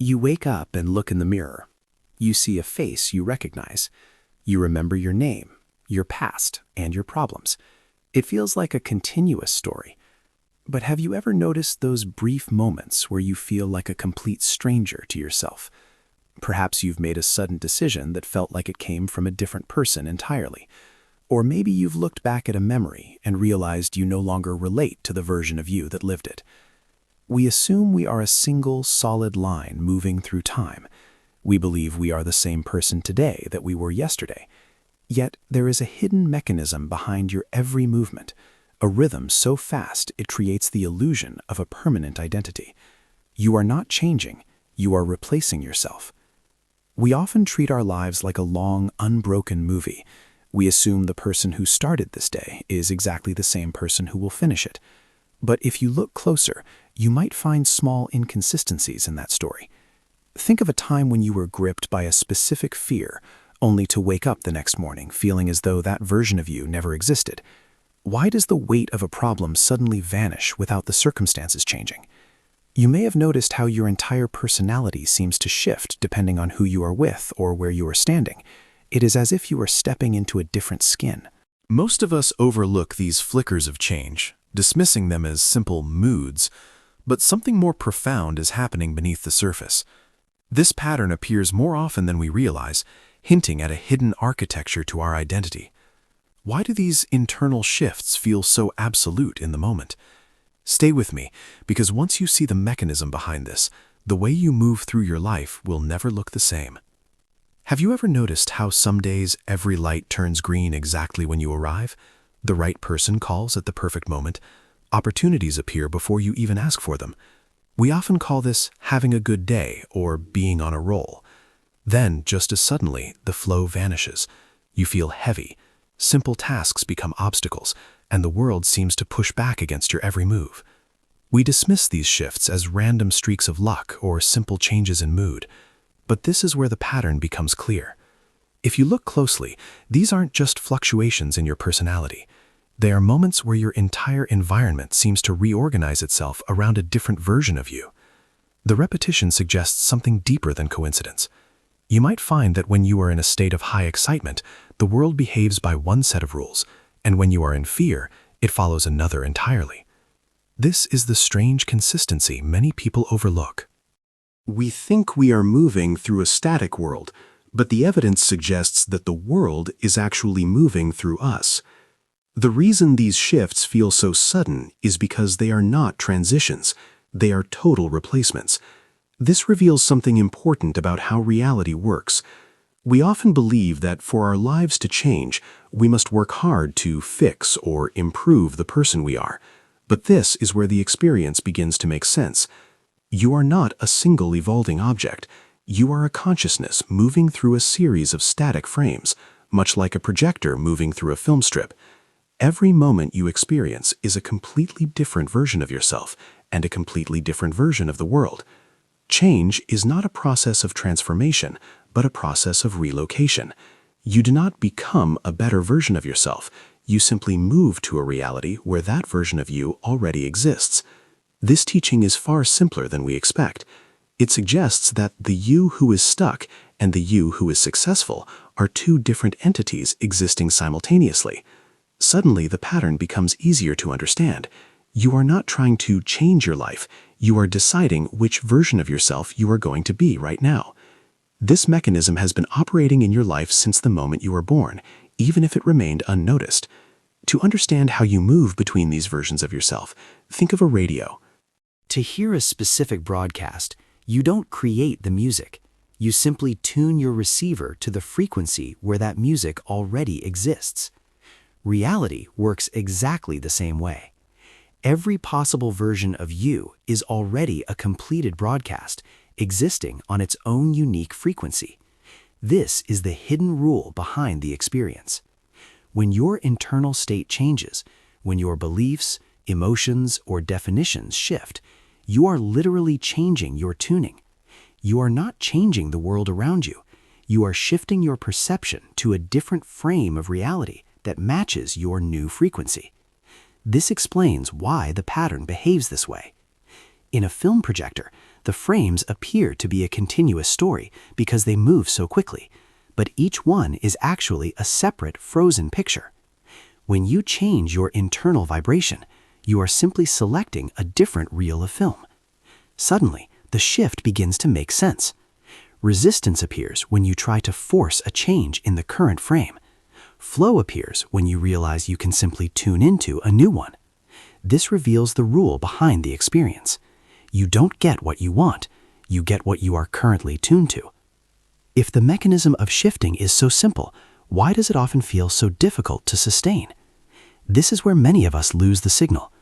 You wake up and look in the mirror. You see a face you recognize. You remember your name, your past, and your problems. It feels like a continuous story. But have you ever noticed those brief moments where you feel like a complete stranger to yourself? Perhaps you've made a sudden decision that felt like it came from a different person entirely. Or maybe you've looked back at a memory and realized you no longer relate to the version of you that lived it. We assume we are a single, solid line moving through time. We believe we are the same person today that we were yesterday. Yet there is a hidden mechanism behind your every movement, a rhythm so fast it creates the illusion of a permanent identity. You are not changing, you are replacing yourself. We often treat our lives like a long, unbroken movie. We assume the person who started this day is exactly the same person who will finish it. But if you look closer, you might find small inconsistencies in that story. Think of a time when you were gripped by a specific fear, only to wake up the next morning feeling as though that version of you never existed. Why does the weight of a problem suddenly vanish without the circumstances changing? You may have noticed how your entire personality seems to shift depending on who you are with or where you are standing. It is as if you are stepping into a different skin. Most of us overlook these flickers of change, dismissing them as simple moods, but something more profound is happening beneath the surface. This pattern appears more often than we realize, hinting at a hidden architecture to our identity. Why do these internal shifts feel so absolute in the moment? Stay with me, because once you see the mechanism behind this, the way you move through your life will never look the same. Have you ever noticed how some days every light turns green exactly when you arrive? The right person calls at the perfect moment. Opportunities appear before you even ask for them. We often call this having a good day or being on a roll. Then, just as suddenly, the flow vanishes. You feel heavy. Simple tasks become obstacles, and the world seems to push back against your every move. We dismiss these shifts as random streaks of luck or simple changes in mood. But this is where the pattern becomes clear. If you look closely, these aren't just fluctuations in your personality. They are moments where your entire environment seems to reorganize itself around a different version of you. The repetition suggests something deeper than coincidence. You might find that when you are in a state of high excitement, the world behaves by one set of rules, and when you are in fear, it follows another entirely. This is the strange consistency many people overlook. We think we are moving through a static world, but the evidence suggests that the world is actually moving through us. The reason these shifts feel so sudden is because they are not transitions, they are total replacements. This reveals something important about how reality works. We often believe that for our lives to change, we must work hard to fix or improve the person we are. But this is where the experience begins to make sense. You are not a single evolving object. You are a consciousness moving through a series of static frames, much like a projector moving through a film strip. Every moment you experience is a completely different version of yourself and a completely different version of the world. Change is not a process of transformation, but a process of relocation. You do not become a better version of yourself. You simply move to a reality where that version of you already exists. This teaching is far simpler than we expect. It suggests that the you who is stuck and the you who is successful are two different entities existing simultaneously. Suddenly, the pattern becomes easier to understand. You are not trying to change your life. You are deciding which version of yourself you are going to be right now. This mechanism has been operating in your life since the moment you were born, even if it remained unnoticed. To understand how you move between these versions of yourself, think of a radio. To hear a specific broadcast, you don't create the music. You simply tune your receiver to the frequency where that music already exists. Reality works exactly the same way. Every possible version of you is already a completed broadcast, existing on its own unique frequency. This is the hidden rule behind the experience. When your internal state changes, when your beliefs, emotions, or definitions shift, you are literally changing your tuning. You are not changing the world around you. You are shifting your perception to a different frame of reality that matches your new frequency. This explains why the pattern behaves this way. In a film projector, The frames appear to be a continuous story because they move so quickly, but each one is actually a separate frozen picture. When you change your internal vibration, you are simply selecting a different reel of film. Suddenly, the shift begins to make sense. Resistance appears when you try to force a change in the current frame. Flow appears when you realize you can simply tune into a new one. This reveals the rule behind the experience. You don't get what you want, you get what you are currently tuned to. If the mechanism of shifting is so simple, why does it often feel so difficult to sustain? This is where many of us lose the signal.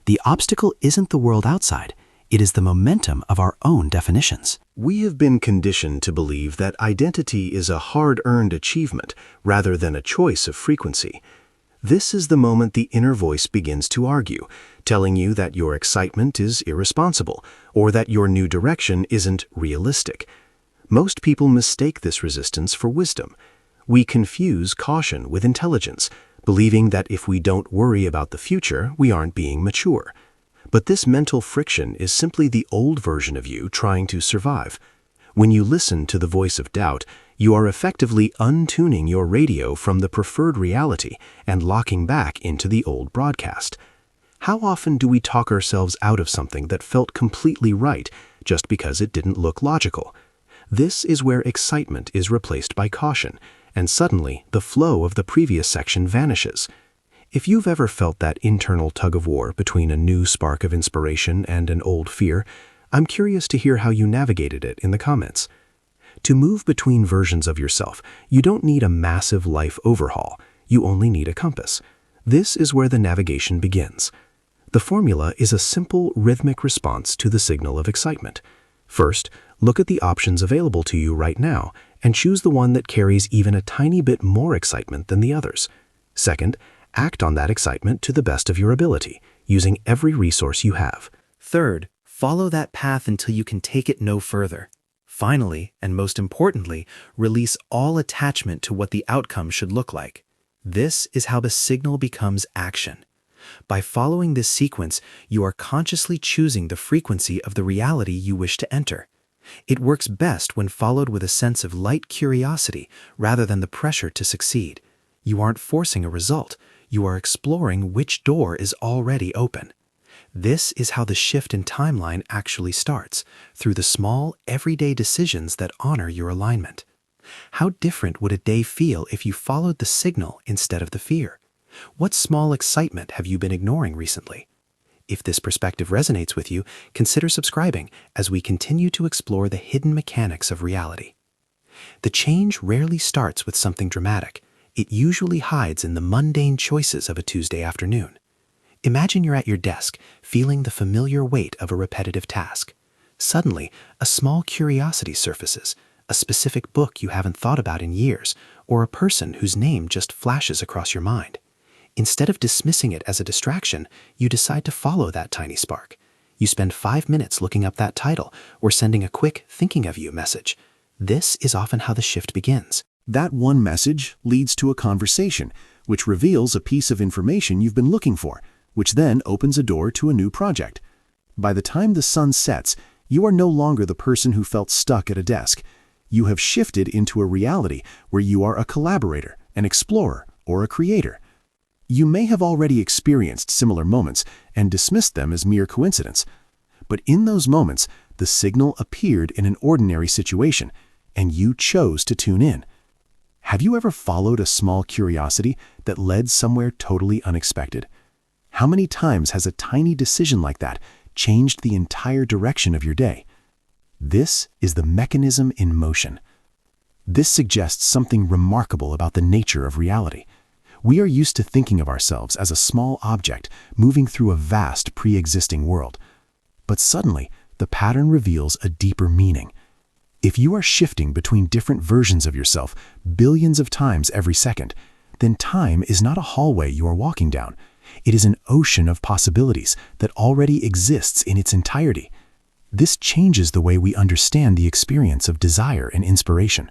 The obstacle isn't the world outside, it is the momentum of our own definitions. We have been conditioned to believe that identity is a hard-earned achievement rather than a choice of frequency. This is the moment the inner voice begins to argue, telling you that your excitement is irresponsible or that your new direction isn't realistic. Most people mistake this resistance for wisdom. We confuse caution with intelligence, believing that if we don't worry about the future, we aren't being mature. But this mental friction is simply the old version of you trying to survive. When you listen to the voice of doubt, you are effectively untuning your radio from the preferred reality and locking back into the old broadcast. How often do we talk ourselves out of something that felt completely right just because it didn't look logical? This is where excitement is replaced by caution, and suddenly the flow of the previous section vanishes. If you've ever felt that internal tug-of-war between a new spark of inspiration and an old fear, I'm curious to hear how you navigated it in the comments. To move between versions of yourself, you don't need a massive life overhaul. You only need a compass. This is where the navigation begins. The formula is a simple, rhythmic response to the signal of excitement. First, look at the options available to you right now and choose the one that carries even a tiny bit more excitement than the others. Second, act on that excitement to the best of your ability, using every resource you have. Third, follow that path until you can take it no further. Finally, and most importantly, release all attachment to what the outcome should look like. This is how the signal becomes action. By following this sequence, you are consciously choosing the frequency of the reality you wish to enter. It works best when followed with a sense of light curiosity rather than the pressure to succeed. You aren't forcing a result. You are exploring which door is already open. This is how the shift in timeline actually starts, through the small, everyday decisions that honor your alignment. How different would a day feel if you followed the signal instead of the fear? What small excitement have you been ignoring recently? If this perspective resonates with you, consider subscribing as we continue to explore the hidden mechanics of reality. The change rarely starts with something dramatic. It usually hides in the mundane choices of a Tuesday afternoon. Imagine you're at your desk, feeling the familiar weight of a repetitive task. Suddenly, a small curiosity surfaces, a specific book you haven't thought about in years, or a person whose name just flashes across your mind. Instead of dismissing it as a distraction, you decide to follow that tiny spark. You spend 5 minutes looking up that title or sending a quick "thinking of you" message. This is often how the shift begins. That one message leads to a conversation, which reveals a piece of information you've been looking for, which then opens a door to a new project. By the time the sun sets, you are no longer the person who felt stuck at a desk. You have shifted into a reality where you are a collaborator, an explorer, or a creator. You may have already experienced similar moments and dismissed them as mere coincidence. But in those moments, the signal appeared in an ordinary situation, and you chose to tune in. Have you ever followed a small curiosity that led somewhere totally unexpected? How many times has a tiny decision like that changed the entire direction of your day? This is the mechanism in motion. This suggests something remarkable about the nature of reality. We are used to thinking of ourselves as a small object moving through a vast pre-existing world. But suddenly, the pattern reveals a deeper meaning. If you are shifting between different versions of yourself billions of times every second, then time is not a hallway you are walking down. It is an ocean of possibilities that already exists in its entirety. This changes the way we understand the experience of desire and inspiration.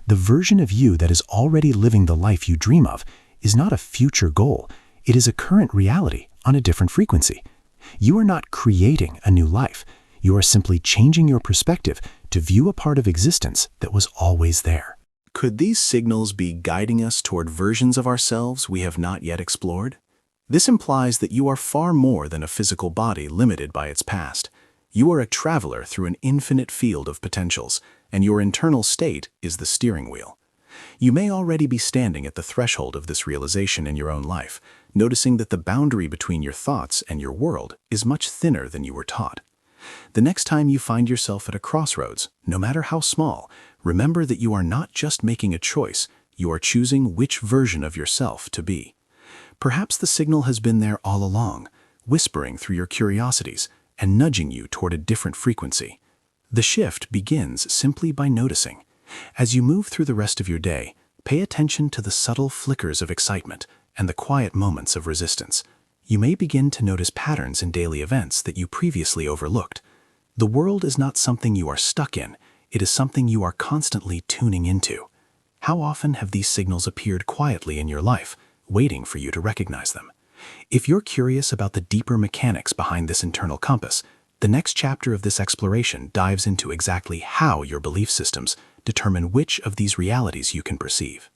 The version of you that is already living the life you dream of is not a future goal. It is a current reality on a different frequency. You are not creating a new life. You are simply changing your perspective to view a part of existence that was always there. Could these signals be guiding us toward versions of ourselves we have not yet explored? This implies that you are far more than a physical body limited by its past. You are a traveler through an infinite field of potentials, and your internal state is the steering wheel. You may already be standing at the threshold of this realization in your own life, noticing that the boundary between your thoughts and your world is much thinner than you were taught. The next time you find yourself at a crossroads, no matter how small, remember that you are not just making a choice, you are choosing which version of yourself to be. Perhaps the signal has been there all along, whispering through your curiosities and nudging you toward a different frequency. The shift begins simply by noticing. As you move through the rest of your day, pay attention to the subtle flickers of excitement and the quiet moments of resistance. You may begin to notice patterns in daily events that you previously overlooked. The world is not something you are stuck in, it is something you are constantly tuning into. How often have these signals appeared quietly in your life, waiting for you to recognize them? If you're curious about the deeper mechanics behind this internal compass, the next chapter of this exploration dives into exactly how your belief systems determine which of these realities you can perceive.